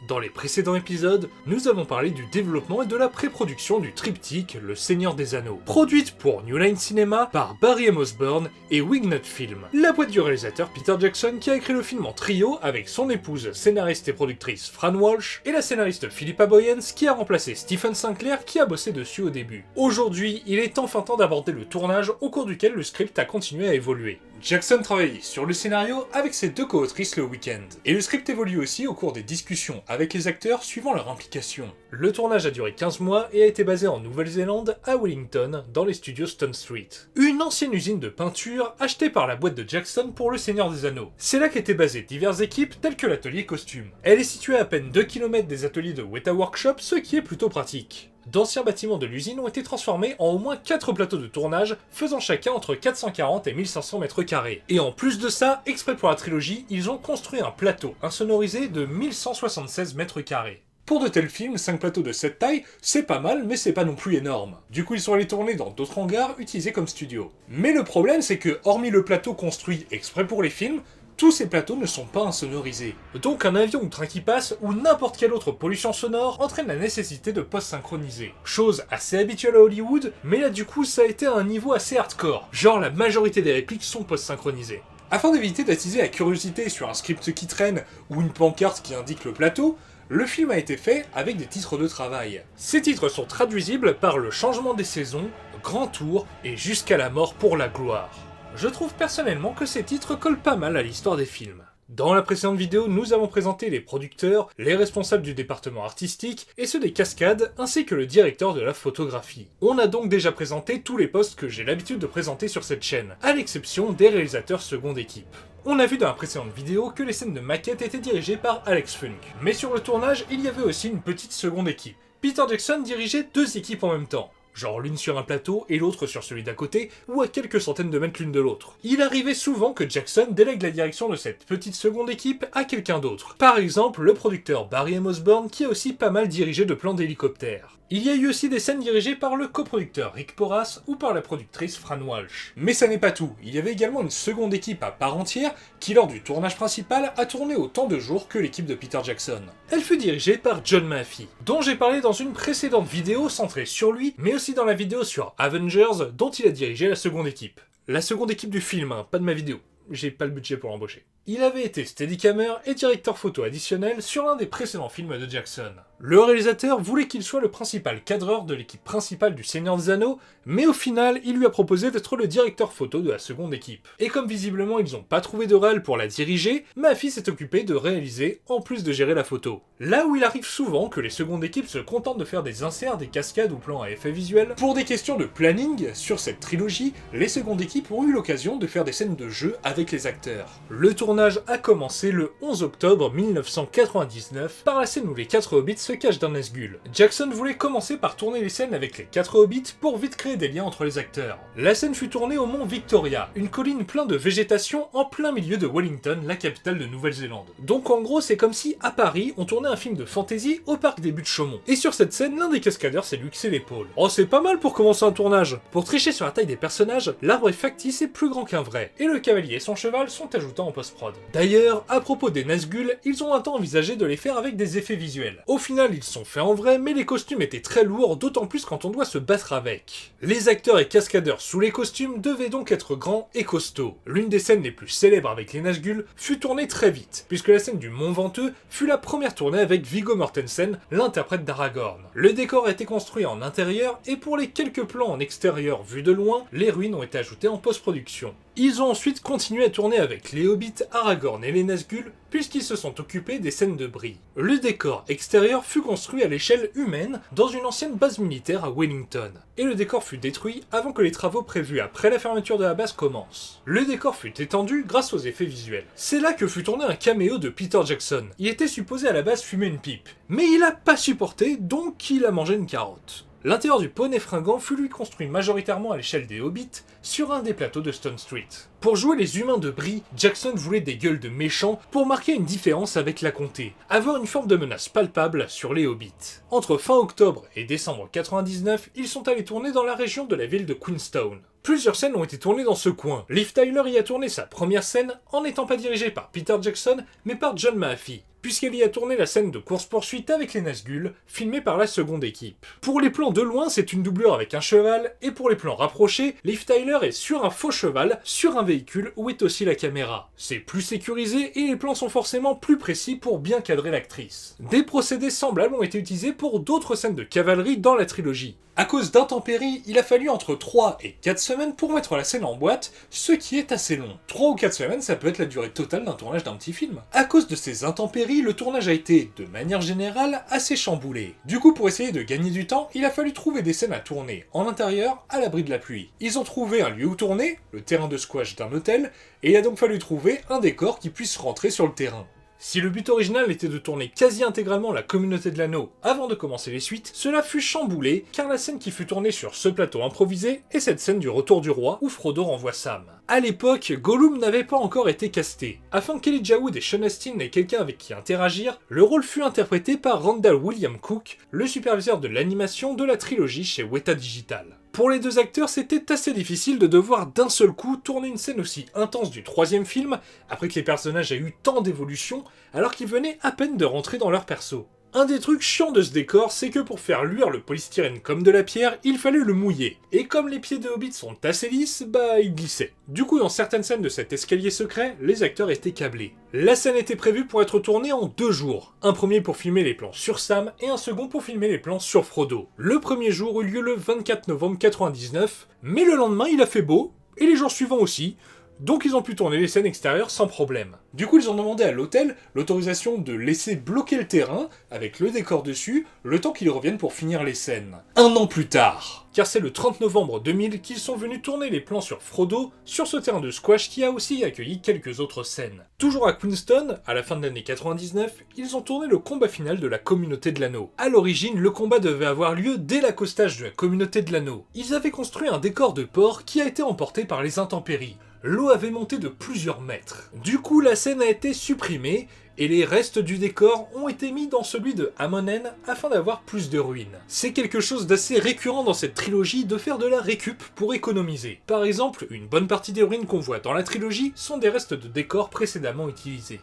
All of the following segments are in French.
Dans les précédents épisodes, nous avons parlé du développement et de la pré-production du triptyque Le Seigneur des Anneaux, produite pour New Line Cinema par Barry M. Osborne et Winged Film, la boîte du réalisateur Peter Jackson qui a écrit le film en trio avec son épouse, scénariste et productrice Fran Walsh, et la scénariste Philippa Boyens qui a remplacé Stephen Sinclair qui a bossé dessus au début. Aujourd'hui, il est enfin temps d'aborder le tournage au cours duquel le script a continué à évoluer. Jackson travaillait sur le scénario avec ses deux co-autrices le week-end, et le script évolue aussi au cours des discussions avec les acteurs suivant leur implication. Le tournage a duré 15 mois et a été basé en Nouvelle-Zélande, à Wellington, dans les studios Stone Street. Une ancienne usine de peinture achetée par la boîte de Jackson pour le Seigneur des Anneaux. C'est là qu'étaient basées diverses équipes telles que l'atelier costume. Elle est située à peine 2 km des ateliers de Weta Workshop, ce qui est plutôt pratique. D'anciens bâtiments de l'usine ont été transformés en au moins 4 plateaux de tournage, faisant chacun entre 440 et 1500 mètres carrés. Et en plus de ça, exprès pour la trilogie, ils ont construit un plateau insonorisé de 1176 mètres carrés. Pour de tels films, 5 plateaux de cette taille, c'est pas mal, mais c'est pas non plus énorme. Du coup, ils sont allés tourner dans d'autres hangars utilisés comme studios. Mais le problème, c'est que, hormis le plateau construit exprès pour les films, tous ces plateaux ne sont pas insonorisés. Donc un avion ou train qui passe, ou n'importe quelle autre pollution sonore, entraîne la nécessité de post-synchroniser. Chose assez habituelle à Hollywood, mais là du coup ça a été à un niveau assez hardcore. Genre la majorité des répliques sont post-synchronisées. Afin d'éviter d'attiser la curiosité sur un script qui traîne, ou une pancarte qui indique le plateau, le film a été fait avec des titres de travail. Ces titres sont traduisibles par le changement des saisons, Grand Tour et Jusqu'à la mort pour la gloire. Je trouve personnellement que ces titres collent pas mal à l'histoire des films. Dans la précédente vidéo, nous avons présenté les producteurs, les responsables du département artistique et ceux des cascades, ainsi que le directeur de la photographie. On a donc déjà présenté tous les postes que j'ai l'habitude de présenter sur cette chaîne, à l'exception des réalisateurs seconde équipe. On a vu dans la précédente vidéo que les scènes de maquette étaient dirigées par Alex Funk, mais sur le tournage, il y avait aussi une petite seconde équipe. Peter Jackson dirigeait 2 équipes en même temps. Genre l'une sur un plateau et l'autre sur celui d'à côté, ou à quelques centaines de mètres l'une de l'autre. Il arrivait souvent que Jackson délègue la direction de cette petite seconde équipe à quelqu'un d'autre. Par exemple, le producteur Barry M. Osborne qui a aussi pas mal dirigé de plans d'hélicoptères. Il y a eu aussi des scènes dirigées par le coproducteur Rick Porras ou par la productrice Fran Walsh. Mais ça n'est pas tout, il y avait également une seconde équipe à part entière qui lors du tournage principal a tourné autant de jours que l'équipe de Peter Jackson. Elle fut dirigée par John Maffey, dont j'ai parlé dans une précédente vidéo centrée sur lui, mais aussi dans la vidéo sur Avengers dont il a dirigé la seconde équipe. La seconde équipe du film, hein, pas de ma vidéo. J'ai pas le budget pour l'embaucher. Il avait été steadicammer et directeur photo additionnel sur l'un des précédents films de Jackson. Le réalisateur voulait qu'il soit le principal cadreur de l'équipe principale du Seigneur des Anneaux, mais au final, il lui a proposé d'être le directeur photo de la seconde équipe. Et comme visiblement ils ont pas trouvé de réal pour la diriger, Maffey s'est occupé de réaliser, en plus de gérer la photo. Là où il arrive souvent que les secondes équipes se contentent de faire des inserts, des cascades ou plans à effet visuel, pour des questions de planning, sur cette trilogie, les secondes équipes ont eu l'occasion de faire des scènes de jeu avec les acteurs. Le tournage a commencé le 11 octobre 1999 par la scène où les 4 hobbits se cachent d'un Nazgûl. Jackson voulait commencer par tourner les scènes avec les 4 hobbits pour vite créer des liens entre les acteurs. La scène fut tournée au mont Victoria, une colline pleine de végétation en plein milieu de Wellington, la capitale de Nouvelle-Zélande. Donc en gros c'est comme si à Paris on tournait un film de fantasy au parc des Buttes-Chaumont. Et sur cette scène, l'un des cascadeurs s'est luxé l'épaule. Oh c'est pas mal pour commencer un tournage. Pour tricher sur la taille des personnages, l'arbre est factice et plus grand qu'un vrai. Et le cavalier et son cheval sont ajoutés en post-prod. D'ailleurs, à propos des Nazgûl, ils ont un temps envisagé de les faire avec des effets visuels. Au final, ils sont faits en vrai, mais les costumes étaient très lourds, d'autant plus quand on doit se battre avec. Les acteurs et cascadeurs sous les costumes devaient donc être grands et costauds. L'une des scènes les plus célèbres avec les Nazgûl fut tournée très vite, puisque la scène du Mont Venteux fut la première tournée avec Viggo Mortensen, l'interprète d'Aragorn. Le décor a été construit en intérieur, et pour les quelques plans en extérieur vus de loin, les ruines ont été ajoutées en post-production. Ils ont ensuite continué à tourner avec les Hobbits, Aragorn et les Nazgûl, puisqu'ils se sont occupés des scènes de bris. Le décor extérieur fut construit à l'échelle humaine dans une ancienne base militaire à Wellington, et le décor fut détruit avant que les travaux prévus après la fermeture de la base commencent. Le décor fut étendu grâce aux effets visuels. C'est là que fut tourné un caméo de Peter Jackson. Il était supposé à la base fumer une pipe, mais il a pas supporté, donc il a mangé une carotte. L'intérieur du poney fringant fut lui construit majoritairement à l'échelle des Hobbits, sur un des plateaux de Stone Street. Pour jouer les humains de Brie, Jackson voulait des gueules de méchants pour marquer une différence avec la comté, avoir une forme de menace palpable sur les Hobbits. Entre fin octobre et décembre 99, ils sont allés tourner dans la région de la ville de Queenstown. Plusieurs scènes ont été tournées dans ce coin. Liv Tyler y a tourné sa première scène en n'étant pas dirigé par Peter Jackson, mais par John Maffey. puisqu'elle y a tourné la scène de course-poursuite avec les Nazgûl, filmée par la seconde équipe. Pour les plans de loin, c'est une doublure avec un cheval, et pour les plans rapprochés, Liv Tyler est sur un faux cheval, sur un véhicule où est aussi la caméra. C'est plus sécurisé et les plans sont forcément plus précis pour bien cadrer l'actrice. Des procédés semblables ont été utilisés pour d'autres scènes de cavalerie dans la trilogie. À cause d'intempéries, il a fallu entre 3 et 4 semaines pour mettre la scène en boîte, ce qui est assez long. 3 ou 4 semaines, ça peut être la durée totale d'un tournage d'un petit film. À cause de ces intempéries, le tournage a été, de manière générale, assez chamboulé. Du coup, pour essayer de gagner du temps, il a fallu trouver des scènes à tourner en intérieur, à l'abri de la pluie. Ils ont trouvé un lieu où tourner, le terrain de squash d'un hôtel, et il a donc fallu trouver un décor qui puisse rentrer sur le terrain. Si le but original était de tourner quasi intégralement la communauté de l'anneau avant de commencer les suites, cela fut chamboulé car la scène qui fut tournée sur ce plateau improvisé est cette scène du retour du roi où Frodo renvoie Sam. À l'époque, Gollum n'avait pas encore été casté. Afin qu'Elijah Wood et Sean Astin aient quelqu'un avec qui interagir, le rôle fut interprété par Randall William Cook, le superviseur de l'animation de la trilogie chez Weta Digital. Pour les deux acteurs, c'était assez difficile de devoir d'un seul coup tourner une scène aussi intense du troisième film, après que les personnages aient eu tant d'évolution, alors qu'ils venaient à peine de rentrer dans leur perso. Un des trucs chiants de ce décor, c'est que pour faire luire le polystyrène comme de la pierre, il fallait le mouiller. Et comme les pieds de Hobbit sont assez lisses, ils glissaient. Du coup, dans certaines scènes de cet escalier secret, les acteurs étaient câblés. La scène était prévue pour être tournée en 2 jours. Un premier pour filmer les plans sur Sam, et un second pour filmer les plans sur Frodo. Le premier jour eut lieu le 24 novembre 99, mais le lendemain il a fait beau, et les jours suivants aussi, donc ils ont pu tourner les scènes extérieures sans problème. Du coup ils ont demandé à l'hôtel l'autorisation de laisser bloquer le terrain, avec le décor dessus, le temps qu'ils reviennent pour finir les scènes. 1 an plus tard, car c'est le 30 novembre 2000 qu'ils sont venus tourner les plans sur Frodo, sur ce terrain de squash qui a aussi accueilli quelques autres scènes. Toujours à Queenstown, à la fin de l'année 99, ils ont tourné le combat final de la communauté de l'anneau. À l'origine, le combat devait avoir lieu dès l'accostage de la communauté de l'anneau. Ils avaient construit un décor de port qui a été emporté par les intempéries. L'eau avait monté de plusieurs mètres. Du coup, la scène a été supprimée et les restes du décor ont été mis dans celui de Hamonen afin d'avoir plus de ruines. C'est quelque chose d'assez récurrent dans cette trilogie de faire de la récup pour économiser. Par exemple, une bonne partie des ruines qu'on voit dans la trilogie sont des restes de décors précédemment utilisés.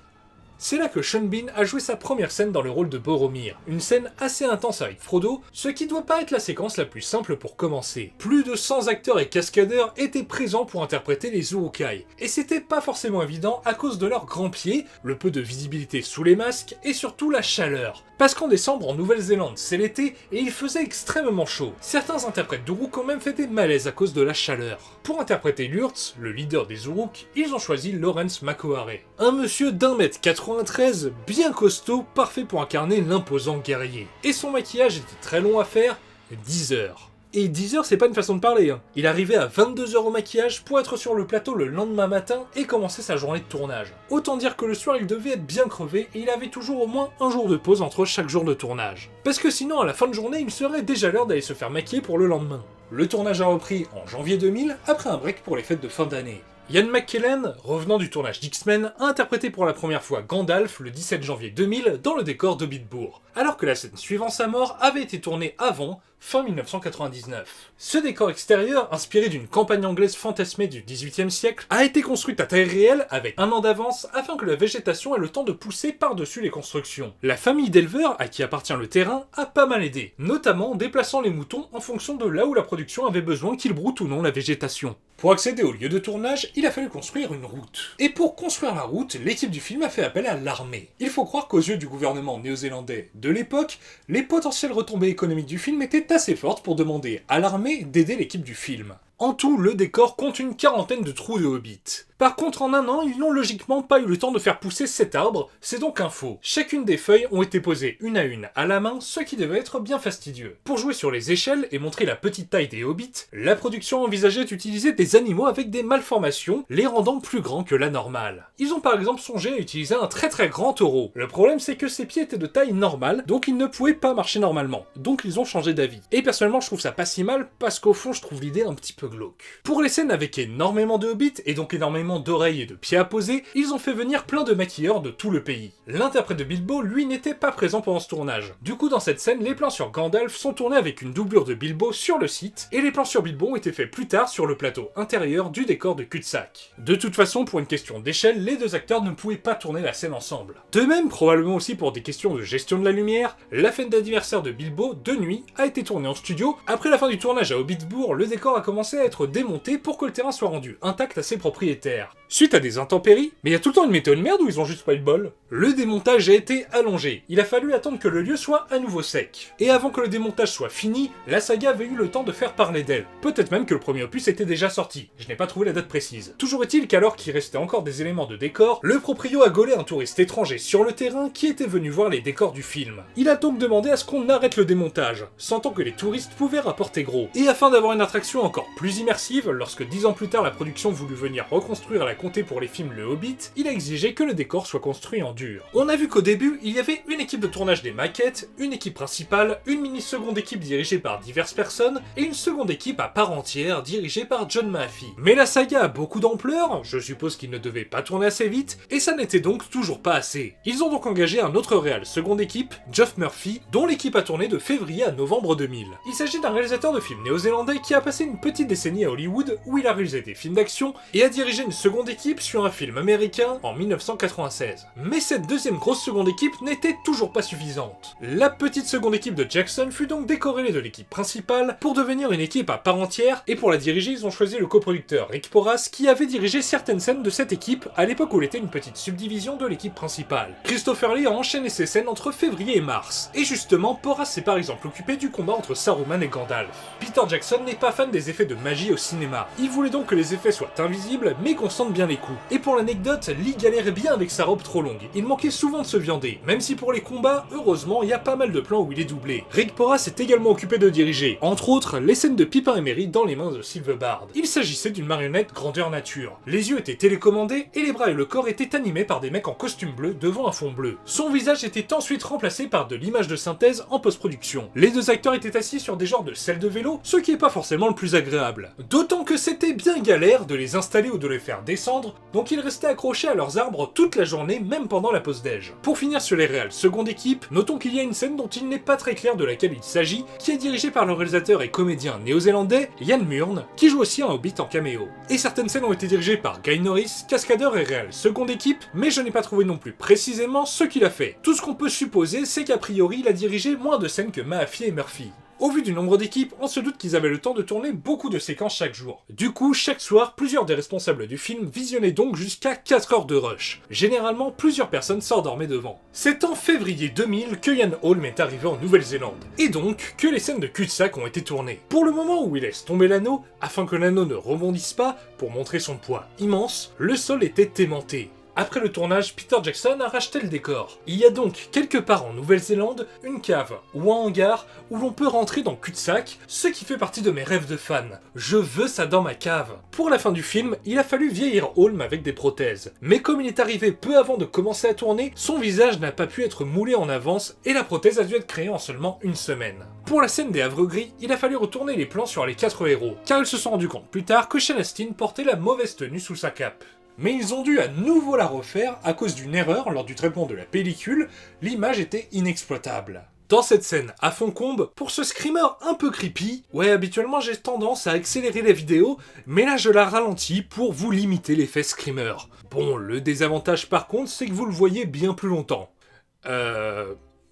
C'est là que Sean Bean a joué sa première scène dans le rôle de Boromir, une scène assez intense avec Frodo, ce qui doit pas être la séquence la plus simple pour commencer. Plus de 100 acteurs et cascadeurs étaient présents pour interpréter les Uruk-hai, et c'était pas forcément évident à cause de leurs grands pieds, le peu de visibilité sous les masques, et surtout la chaleur. Parce qu'en décembre en Nouvelle-Zélande c'est l'été, et il faisait extrêmement chaud. Certains interprètes d'Uruk ont même fait des malaises à cause de la chaleur. Pour interpréter Lurtz, le leader des Uruk, ils ont choisi Lawrence Makoare. Un monsieur d'1m93, bien costaud, parfait pour incarner l'imposant guerrier. Et son maquillage était très long à faire, 10 heures. Et 10 heures, c'est pas une façon de parler. Il arrivait à 22 heures au maquillage pour être sur le plateau le lendemain matin et commencer sa journée de tournage. Autant dire que le soir, il devait être bien crevé et il avait toujours au moins un jour de pause entre chaque jour de tournage. Parce que sinon, à la fin de journée, il serait déjà l'heure d'aller se faire maquiller pour le lendemain. Le tournage a repris en janvier 2000, après un break pour les fêtes de fin d'année. Ian McKellen, revenant du tournage d'X-Men, a interprété pour la première fois Gandalf le 17 janvier 2000 dans le décor de Bitbourg, alors que la scène suivant sa mort avait été tournée avant, fin 1999. Ce décor extérieur, inspiré d'une campagne anglaise fantasmée du XVIIIe siècle, a été construit à taille réelle avec 1 an d'avance afin que la végétation ait le temps de pousser par-dessus les constructions. La famille d'éleveurs, à qui appartient le terrain, a pas mal aidé, notamment en déplaçant les moutons en fonction de là où la production avait besoin qu'ils broutent ou non la végétation. Pour accéder au lieu de tournage, il a fallu construire une route. Et pour construire la route, l'équipe du film a fait appel à l'armée. Il faut croire qu'aux yeux du gouvernement néo-zélandais de l'époque, les potentielles retombées économiques du film étaient assez fortes pour demander à l'armée d'aider l'équipe du film. En tout, le décor compte une 40aine de trous de Hobbit. Par contre, en 1 an, ils n'ont logiquement pas eu le temps de faire pousser 7 arbres, c'est donc un faux. Chacune des feuilles ont été posées une à la main, ce qui devait être bien fastidieux. Pour jouer sur les échelles et montrer la petite taille des Hobbits, la production envisageait d'utiliser des animaux avec des malformations, les rendant plus grands que la normale. Ils ont par exemple songé à utiliser un très grand taureau. Le problème c'est que ses pieds étaient de taille normale, donc ils ne pouvaient pas marcher normalement. Donc ils ont changé d'avis. Et personnellement je trouve ça pas si mal, parce qu'au fond je trouve l'idée un petit peu glauque. Pour les scènes avec énormément de Hobbits, et donc énormément suffisamment d'oreilles et de pieds à poser, ils ont fait venir plein de maquilleurs de tout le pays. L'interprète de Bilbo, lui, n'était pas présent pendant ce tournage. Du coup, dans cette scène, les plans sur Gandalf sont tournés avec une doublure de Bilbo sur le site, et les plans sur Bilbo ont été faits plus tard sur le plateau intérieur du décor de cul-de-sac. De toute façon, pour une question d'échelle, les deux acteurs ne pouvaient pas tourner la scène ensemble. De même, probablement aussi pour des questions de gestion de la lumière, la fête d'anniversaire de Bilbo, de nuit, a été tournée en studio. Après la fin du tournage à Hobbitbourg, le décor a commencé à être démonté pour que le terrain soit rendu intact à ses propriétaires. Suite à des intempéries, mais il y a tout le temps une météo de merde où ils ont juste pas eu de bol. Le démontage a été allongé. Il a fallu attendre que le lieu soit à nouveau sec. Et avant que le démontage soit fini, la saga avait eu le temps de faire parler d'elle. Peut-être même que le premier opus était déjà sorti. Je n'ai pas trouvé la date précise. Toujours est-il qu'alors qu'il restait encore des éléments de décor, le proprio a gaulé un touriste étranger sur le terrain qui était venu voir les décors du film. Il a donc demandé à ce qu'on arrête le démontage, sentant que les touristes pouvaient rapporter gros. Et afin d'avoir une attraction encore plus immersive, lorsque 10 ans plus tard la production voulut venir reconstruire la comté pour les films Le Hobbit, il a exigé que le décor soit construit en dur. On a vu qu'au début, il y avait une équipe de tournage des maquettes, une équipe principale, une mini-seconde équipe dirigée par diverses personnes, et une seconde équipe à part entière dirigée par John Maffey. Mais la saga a beaucoup d'ampleur, je suppose qu'il ne devait pas tourner assez vite, et ça n'était donc toujours pas assez. Ils ont donc engagé un autre réal seconde équipe, Geoff Murphy, dont l'équipe a tourné de février à novembre 2000. Il s'agit d'un réalisateur de films néo-zélandais qui a passé une petite décennie à Hollywood, où il a réalisé des films d'action, et a dirigé une seconde équipe sur un film américain en 1996. Mais cette deuxième grosse seconde équipe n'était toujours pas suffisante. La petite seconde équipe de Jackson fut donc décorrélée de l'équipe principale pour devenir une équipe à part entière, et pour la diriger ils ont choisi le coproducteur Rick Porras qui avait dirigé certaines scènes de cette équipe à l'époque où elle était une petite subdivision de l'équipe principale. Christopher Lee a enchaîné ses scènes entre février et mars, et justement Porras s'est par exemple occupé du combat entre Saruman et Gandalf. Peter Jackson n'est pas fan des effets de magie au cinéma, il voulait donc que les effets soient invisibles mais qu'on sente bien les coups. Et pour l'anecdote, Lee galérait bien avec sa robe trop longue, il manquait souvent de se viander, même si pour les combats, heureusement, il y a pas mal de plans où il est doublé. Rick Porras s'est également occupé de diriger, entre autres, les scènes de Pippin et Merry dans les mains de Silverbard. Il s'agissait d'une marionnette grandeur nature. Les yeux étaient télécommandés et les bras et le corps étaient animés par des mecs en costume bleu devant un fond bleu. Son visage était ensuite remplacé par de l'image de synthèse en post-production. Les deux acteurs étaient assis sur des genres de selles de vélo, ce qui est pas forcément le plus agréable. D'autant que c'était bien galère de les installer ou de les faire descendre, donc ils restaient accrochés à leurs arbres toute la journée, même pendant la pause déj. Pour finir sur les réals seconde équipe, notons qu'il y a une scène dont il n'est pas très clair de laquelle il s'agit, qui est dirigée par le réalisateur et comédien néo-zélandais Ian Murn, qui joue aussi un Hobbit en caméo. Et certaines scènes ont été dirigées par Guy Norris, cascadeur et réal seconde équipe, mais je n'ai pas trouvé non plus précisément ce qu'il a fait. Tout ce qu'on peut supposer, c'est qu'a priori il a dirigé moins de scènes que Mahaffey et Murphy. Au vu du nombre d'équipes, on se doute qu'ils avaient le temps de tourner beaucoup de séquences chaque jour. Du coup, chaque soir, plusieurs des responsables du film visionnaient donc jusqu'à 4 heures de rush. Généralement, plusieurs personnes s'endormaient devant. C'est en février 2000 que Ian Holm est arrivé en Nouvelle-Zélande, et donc que les scènes de cul-de-sac ont été tournées. Pour le moment où il laisse tomber l'anneau, afin que l'anneau ne rebondisse pas, pour montrer son poids immense, le sol était aimanté. Après le tournage, Peter Jackson a racheté le décor. Il y a donc, quelque part en Nouvelle-Zélande, une cave ou un hangar où l'on peut rentrer dans cul-de-sac, ce qui fait partie de mes rêves de fan. Je veux ça dans ma cave. Pour la fin du film, il a fallu vieillir Holm avec des prothèses. Mais comme il est arrivé peu avant de commencer à tourner, son visage n'a pas pu être moulé en avance et la prothèse a dû être créée en seulement une semaine. Pour la scène des havres gris, il a fallu retourner les plans sur les 4 héros, car ils se sont rendus compte plus tard que Sean Astin portait la mauvaise tenue sous sa cape. Mais ils ont dû à nouveau la refaire à cause d'une erreur lors du traitement de la pellicule, l'image était inexploitable. Dans cette scène à fond combe, pour ce screamer un peu creepy, ouais habituellement j'ai tendance à accélérer la vidéo, mais là je la ralentis pour vous limiter l'effet screamer. Bon, le désavantage par contre c'est que vous le voyez bien plus longtemps.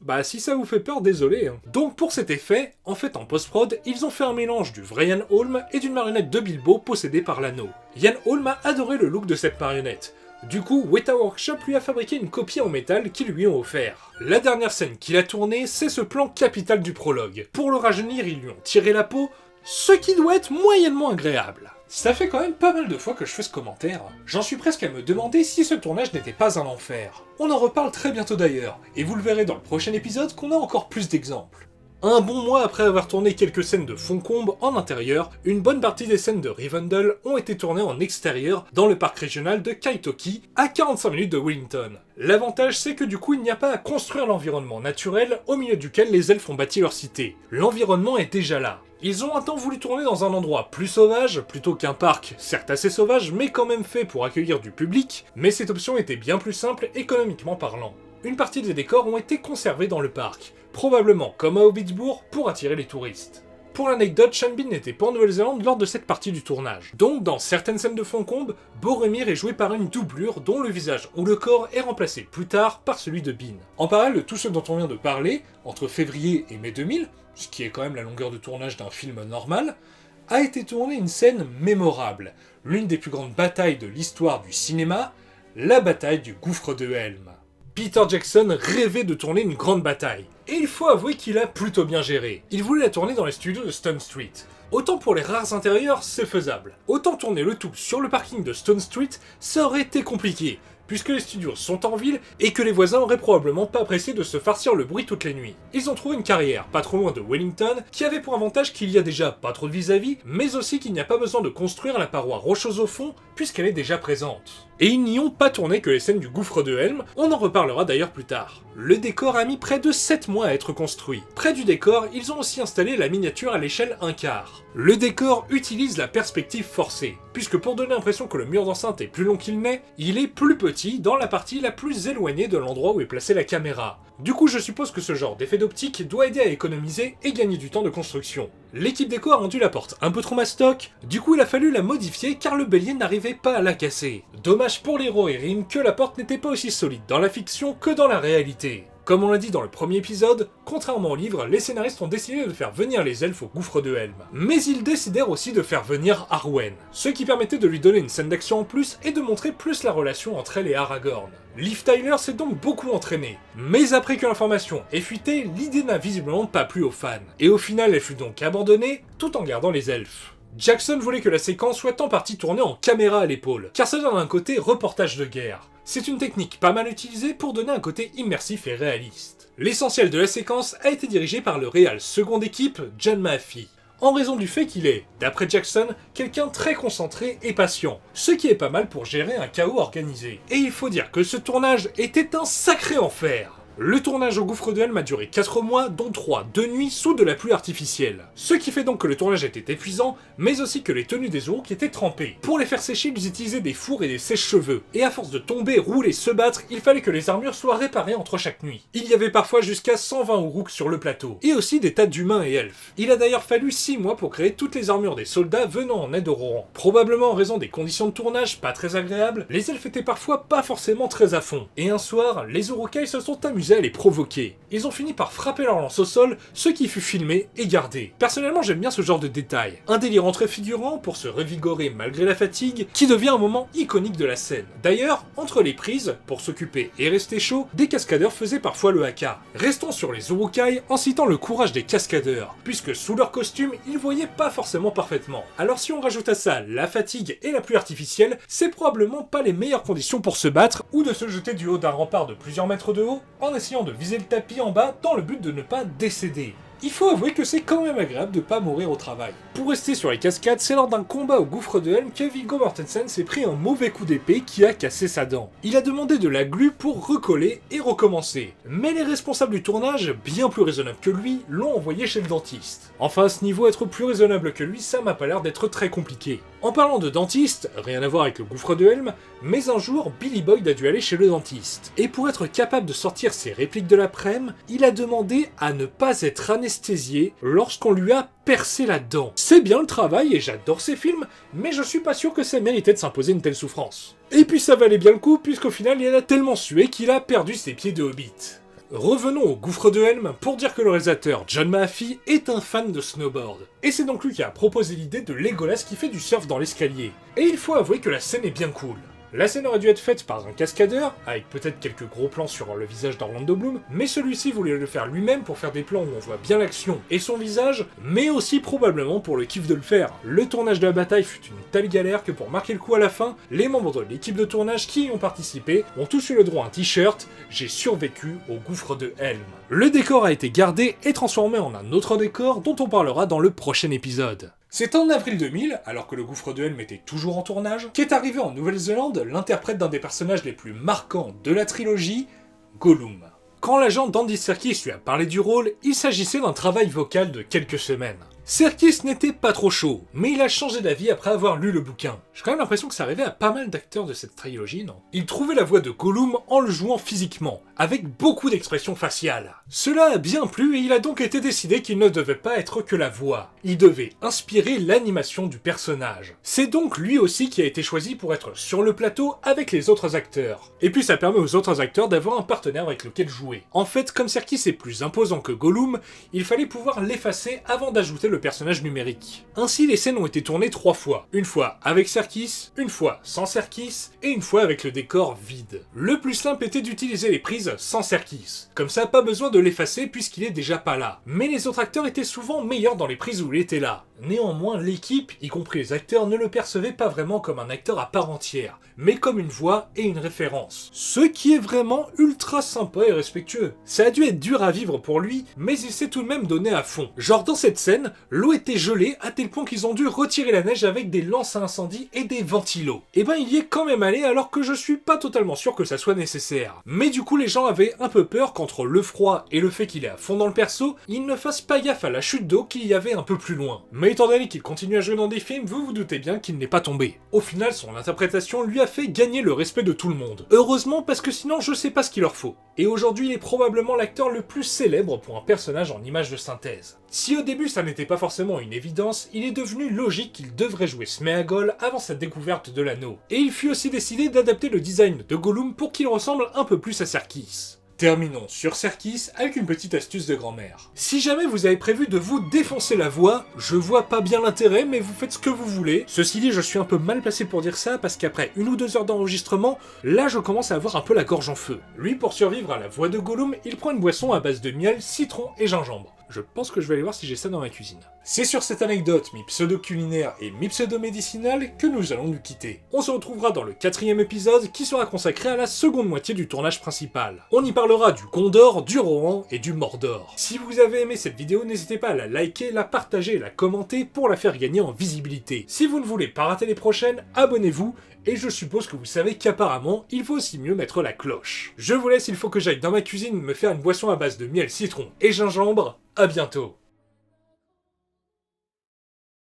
Bah si ça vous fait peur, désolé. Hein. Donc pour cet effet, en fait en post-prod, ils ont fait un mélange du vrai Ian Holm et d'une marionnette de Bilbo possédée par l'anneau. Ian Holm a adoré le look de cette marionnette. Du coup, Weta Workshop lui a fabriqué une copie en métal qu'ils lui ont offert. La dernière scène qu'il a tournée, c'est ce plan capital du prologue. Pour le rajeunir, ils lui ont tiré la peau, ce qui doit être moyennement agréable. Ça fait quand même pas mal de fois que je fais ce commentaire. J'en suis presque à me demander si ce tournage n'était pas un enfer. On en reparle très bientôt d'ailleurs, et vous le verrez dans le prochain épisode qu'on a encore plus d'exemples. Un bon mois après avoir tourné quelques scènes de Foncombe en intérieur, une bonne partie des scènes de Rivendell ont été tournées en extérieur dans le parc régional de Kaitoki, à 45 minutes de Wellington. L'avantage c'est que du coup il n'y a pas à construire l'environnement naturel au milieu duquel les elfes ont bâti leur cité. L'environnement est déjà là. Ils ont un temps voulu tourner dans un endroit plus sauvage, plutôt qu'un parc, certes assez sauvage, mais quand même fait pour accueillir du public, mais cette option était bien plus simple économiquement parlant. Une partie des décors ont été conservés dans le parc, probablement comme à Hobbitsburg pour attirer les touristes. Pour l'anecdote, Sean Bean n'était pas en Nouvelle-Zélande lors de cette partie du tournage. Donc dans certaines scènes de Foncombe, Boromir est joué par une doublure dont le visage ou le corps est remplacé plus tard par celui de Bean. En parallèle de tout ce dont on vient de parler, entre février et mai 2000, ce qui est quand même la longueur de tournage d'un film normal, a été tournée une scène mémorable, l'une des plus grandes batailles de l'histoire du cinéma, la bataille du gouffre de Helm. Peter Jackson rêvait de tourner une grande bataille, et il faut avouer qu'il a plutôt bien géré. Il voulait la tourner dans les studios de Stone Street. Autant pour les rares intérieurs, c'est faisable. Autant tourner le tout sur le parking de Stone Street, ça aurait été compliqué, puisque les studios sont en ville et que les voisins auraient probablement pas apprécié de se farcir le bruit toutes les nuits. Ils ont trouvé une carrière pas trop loin de Wellington, qui avait pour avantage qu'il y a déjà pas trop de vis-à-vis, mais aussi qu'il n'y a pas besoin de construire la paroi rocheuse au fond, puisqu'elle est déjà présente. Et ils n'y ont pas tourné que les scènes du gouffre de Helm, on en reparlera d'ailleurs plus tard. Le décor a mis près de 7 mois à être construit. Près du décor, ils ont aussi installé la miniature à l'échelle 1/4. Le décor utilise la perspective forcée, puisque pour donner l'impression que le mur d'enceinte est plus long qu'il n'est, il est plus petit dans la partie la plus éloignée de l'endroit où est placée la caméra. Du coup, je suppose que ce genre d'effet d'optique doit aider à économiser et gagner du temps de construction. L'équipe déco a rendu la porte un peu trop mastoc, du coup il a fallu la modifier car le bélier n'arrivait pas à la casser. Dommage pour les Rohirrim que la porte n'était pas aussi solide dans la fiction que dans la réalité. Comme on l'a dit dans le premier épisode, contrairement au livre, les scénaristes ont décidé de faire venir les elfes au gouffre de Helm. Mais ils décidèrent aussi de faire venir Arwen, ce qui permettait de lui donner une scène d'action en plus et de montrer plus la relation entre elle et Aragorn. Liv Tyler s'est donc beaucoup entraînée, mais après que l'information ait fuité, l'idée n'a visiblement pas plu aux fans. Et au final, elle fut donc abandonnée, tout en gardant les elfes. Jackson voulait que la séquence soit en partie tournée en caméra à l'épaule, car ça donne un côté reportage de guerre. C'est une technique pas mal utilisée pour donner un côté immersif et réaliste. L'essentiel de la séquence a été dirigé par le réal seconde équipe, John Maffey, en raison du fait qu'il est, d'après Jackson, quelqu'un très concentré et patient, ce qui est pas mal pour gérer un chaos organisé. Et il faut dire que ce tournage était un sacré enfer. Le tournage au gouffre de Helm a duré 4 mois, dont 3 de nuit sous de la pluie artificielle. Ce qui fait donc que le tournage était épuisant, mais aussi que les tenues des Uruk étaient trempées. Pour les faire sécher, ils utilisaient des fours et des sèche-cheveux. Et à force de tomber, rouler, se battre, il fallait que les armures soient réparées entre chaque nuit. Il y avait parfois jusqu'à 120 Uruk sur le plateau. Et aussi des tas d'humains et elfes. Il a d'ailleurs fallu 6 mois pour créer toutes les armures des soldats venant en aide au Rohan. Probablement en raison des conditions de tournage pas très agréables, les elfes étaient parfois pas forcément très à fond. Et un soir, les Uruk-hai se sont amusés à les provoquer. Ils ont fini par frapper leur lance au sol, ce qui fut filmé et gardé. Personnellement, j'aime bien ce genre de détails. Un délire très figurant pour se revigorer malgré la fatigue, qui devient un moment iconique de la scène. D'ailleurs, entre les prises, pour s'occuper et rester chaud, des cascadeurs faisaient parfois le haka. Restons sur les Uruk-hai en citant le courage des cascadeurs, puisque sous leur costume, ils voyaient pas forcément parfaitement. Alors si on rajoute à ça la fatigue et la pluie artificielle, c'est probablement pas les meilleures conditions pour se battre ou de se jeter du haut d'un rempart de plusieurs mètres de haut en essayant de viser le tapis en bas dans le but de ne pas décéder. Il faut avouer que c'est quand même agréable de pas mourir au travail. Pour rester sur les cascades, c'est lors d'un combat au gouffre de Helm que Viggo Mortensen s'est pris un mauvais coup d'épée qui a cassé sa dent. Il a demandé de la glu pour recoller et recommencer. Mais les responsables du tournage, bien plus raisonnables que lui, l'ont envoyé chez le dentiste. Enfin, à ce niveau, être plus raisonnable que lui, ça m'a pas l'air d'être très compliqué. En parlant de dentiste, rien à voir avec le gouffre de Helm, mais un jour, Billy Boyd a dû aller chez le dentiste. Et pour être capable de sortir ses répliques de l'après-midi, il a demandé à ne pas être anesthésié lorsqu'on lui a percé la dent. C'est bien le travail et j'adore ces films, mais je suis pas sûr que ça méritait de s'imposer une telle souffrance. Et puis ça valait bien le coup, puisqu'au final il a tellement sué qu'il a perdu ses pieds de hobbit. Revenons au gouffre de Helm pour dire que le réalisateur John Maffey est un fan de snowboard. Et c'est donc lui qui a proposé l'idée de Legolas qui fait du surf dans l'escalier. Et il faut avouer que la scène est bien cool. La scène aurait dû être faite par un cascadeur, avec peut-être quelques gros plans sur le visage d'Orlando Bloom, mais celui-ci voulait le faire lui-même pour faire des plans où on voit bien l'action et son visage, mais aussi probablement pour le kiff de le faire. Le tournage de la bataille fut une telle galère que pour marquer le coup à la fin, les membres de l'équipe de tournage qui y ont participé ont tous eu le droit à un t-shirt « J'ai survécu au gouffre de Helm ». Le décor a été gardé et transformé en un autre décor dont on parlera dans le prochain épisode. C'est en avril 2000, alors que le gouffre de Helm était toujours en tournage, qu'est arrivé en Nouvelle-Zélande l'interprète d'un des personnages les plus marquants de la trilogie, Gollum. Quand l'agent d'Andy Serkis lui a parlé du rôle, il s'agissait d'un travail vocal de quelques semaines. Serkis n'était pas trop chaud, mais il a changé d'avis après avoir lu le bouquin. J'ai quand même l'impression que ça arrivait à pas mal d'acteurs de cette trilogie, non? Il trouvait la voix de Gollum en le jouant physiquement, avec beaucoup d'expressions faciales. Cela a bien plu et il a donc été décidé qu'il ne devait pas être que la voix. Il devait inspirer l'animation du personnage. C'est donc lui aussi qui a été choisi pour être sur le plateau avec les autres acteurs. Et puis ça permet aux autres acteurs d'avoir un partenaire avec lequel jouer. En fait, comme Serkis est plus imposant que Gollum, il fallait pouvoir l'effacer avant d'ajouter le personnage numérique. Ainsi, les scènes ont été tournées 3 fois. Une fois avec Serkis, une fois sans Serkis, et une fois avec le décor vide. Le plus simple était d'utiliser les prises sans Serkis. Comme ça, pas besoin de l'effacer puisqu'il est déjà pas là. Mais les autres acteurs étaient souvent meilleurs dans les prises où il était là. Néanmoins, l'équipe, y compris les acteurs, ne le percevait pas vraiment comme un acteur à part entière, mais comme une voix et une référence. Ce qui est vraiment ultra sympa et respectueux. Ça a dû être dur à vivre pour lui, mais il s'est tout de même donné à fond. Genre dans cette scène, l'eau était gelée à tel point qu'ils ont dû retirer la neige avec des lances à incendie et des ventilos. Et ben il y est quand même allé alors que je suis pas totalement sûr que ça soit nécessaire. Mais du coup les gens avaient un peu peur qu'entre le froid et le fait qu'il est à fond dans le perso, il ne fasse pas gaffe à la chute d'eau qu'il y avait un peu plus loin. Mais étant donné qu'il continue à jouer dans des films, vous vous doutez bien qu'il n'est pas tombé. Au final, son interprétation lui a fait gagner le respect de tout le monde. Heureusement, parce que sinon je sais pas ce qu'il leur faut. Et aujourd'hui, il est probablement l'acteur le plus célèbre pour un personnage en image de synthèse. Si au début ça n'était pas forcément une évidence, il est devenu logique qu'il devrait jouer Sméagol avant sa découverte de l'anneau. Et il fut aussi décidé d'adapter le design de Gollum pour qu'il ressemble un peu plus à Serkis. Terminons sur Serkis avec une petite astuce de grand-mère. Si jamais vous avez prévu de vous défoncer la voix, je vois pas bien l'intérêt, mais vous faites ce que vous voulez. Ceci dit, je suis un peu mal placé pour dire ça, parce qu'après 1 ou 2 heures d'enregistrement, là je commence à avoir un peu la gorge en feu. Lui, pour survivre à la voix de Gollum, il prend une boisson à base de miel, citron et gingembre. Je pense que je vais aller voir si j'ai ça dans ma cuisine. C'est sur cette anecdote mi-pseudo-culinaire et mi-pseudo-médicinale que nous allons nous quitter. On se retrouvera dans le 4e épisode qui sera consacré à la seconde moitié du tournage principal. On y parlera du Gondor, du Rohan et du Mordor. Si vous avez aimé cette vidéo, n'hésitez pas à la liker, la partager et la commenter pour la faire gagner en visibilité. Si vous ne voulez pas rater les prochaines, abonnez-vous. Et je suppose que vous savez qu'apparemment, il faut aussi mieux mettre la cloche. Je vous laisse, il faut que j'aille dans ma cuisine me faire une boisson à base de miel, citron et gingembre. À bientôt.